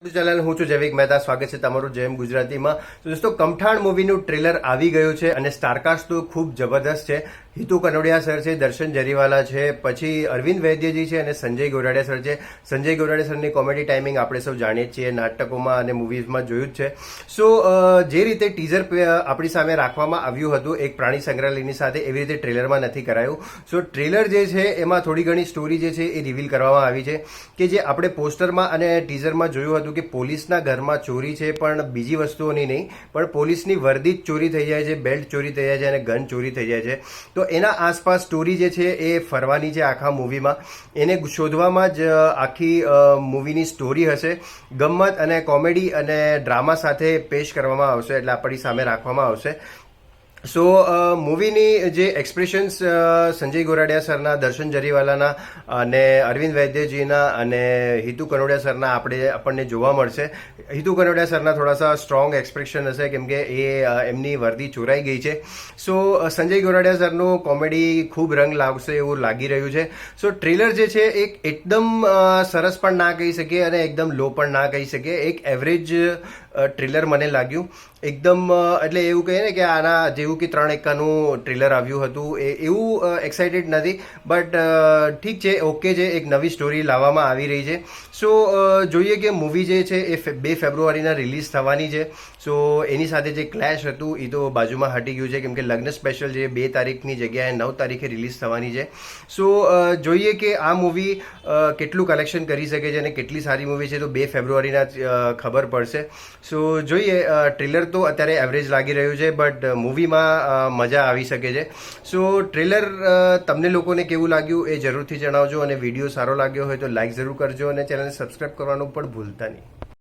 Channel હું છું જૈવિક મહેતા. સ્વાગત છે તમારું જેમ ગુજરાતીમાં. તો દોસ્તો, કમઠાણ મૂવીનું ટ્રેલર આવી ગયું છે અને સ્ટારકાસ્ટ તો ખૂબ જબરદસ્ત છે. હિતુ કનોડિયા સર છે, દર્શન જરીવાલા છે, પછી અરવિંદ વૈદ્યજી છે અને સંજય ગોરાડિયા સર છે. સંજય ગોરાડિયા સરની કોમેડી ટાઈમિંગ આપણે સૌ જાણીએ જ છીએ, નાટકોમાં અને મૂવીઝમાં જોયું જ છે. સો જે રીતે ટીઝર આપણી સામે રાખવામાં આવ્યું હતું એક પ્રાણી સંગ્રહાલયની સાથે, એવી રીતે ટ્રેલરમાં નથી કરાયું. સો ટ્રેલર જે છે એમાં થોડી ઘણી સ્ટોરી જે છે એ રિવીલ કરવામાં આવી છે કે જે આપણે પોસ્ટરમાં અને ટીઝરમાં જોયું હતું કે પોલીસના ઘરમાં ચોરી છે, પણ બીજી વસ્તુઓની નહીં, પણ પોલીસની વર્દી જ ચોરી થઈ જાય છે, બેલ્ટ ચોરી થઈ જાય છે અને ગન ચોરી થઈ જાય છે. તો એના આસપાસ સ્ટોરી જે છે એ ફરવાની છે આખા મૂવીમાં. એને શોધવામાં જ આખી મૂવીની સ્ટોરી હશે. ગમ્મત અને કોમેડી અને ડ્રામા સાથે પેશ કરવામાં આવશે, એટલે આપણી સામે રાખવામાં આવશે. સો મૂવીની જે એક્સપ્રેશન્સ સંજય ગોરાડિયા સરના, દર્શન જરીવાલાના અને અરવિંદ વૈદ્યજીના અને હિતુ કનોડિયા સરના આપણને જોવા મળશે. હિતુ કનોડિયા સરના થોડાસા સ્ટ્રોંગ એક્સપ્રેશન હશે, કેમ કે એ એમની વર્દી ચોરાઈ ગઈ છે. સો સંજય ગોરાડિયા સરનું કોમેડી ખૂબ રંગ લાવશે એવું લાગી રહ્યું છે. સો ટ્રેલર જે છે એક એકદમ સરસ પણ ના કહી શકીએ અને એકદમ લો પણ ના કહી શકીએ, એક એવરેજ ટ્રેલર મને લાગ્યું. એકદમ એટલે એવું કહીએ ને કે આના જેવું કે 3 એક્કાનું ટ્રેલર આવ્યું હતું એવું એક્સાઇટેડ નથી, બટ ઠીક છે, ઓકે છે, એક નવી સ્ટોરી લાવવામાં આવી રહી છે. સો જોઈએ કે મૂવી જે છે એ 2 ફેબ્રુઆરીના રિલીઝ થવાની છે. સો એની સાથે જે ક્લેશ હતું એ તો બાજુમાં હટી ગયું છે, કેમ કે લગ્ન સ્પેશિયલ જે 2 તારીખની જગ્યાએ 9 તારીખે રિલીઝ થવાની છે. સો જોઈએ કે આ મૂવી કેટલું કલેક્શન કરી શકે છે અને કેટલી સારી મૂવી છે, તો 2 ફેબ્રુઆરીના ખબર પડશે. સો જોઈએ. ટ્રેલર તો અત્યારે એવરેજ લાગી રહ્યું છે, બટ મૂવીમાં મજા આવી શકે છે. સો ટ્રેલર તમને લોકોને કેવું લાગ્યું એ જરૂરથી જણાવજો, અને વિડીયો સારો લાગ્યો હોય તો લાઈક જરૂર કરજો અને ચેનલને સબસ્ક્રાઈબ કરવાનું પણ ભૂલતા નહીં.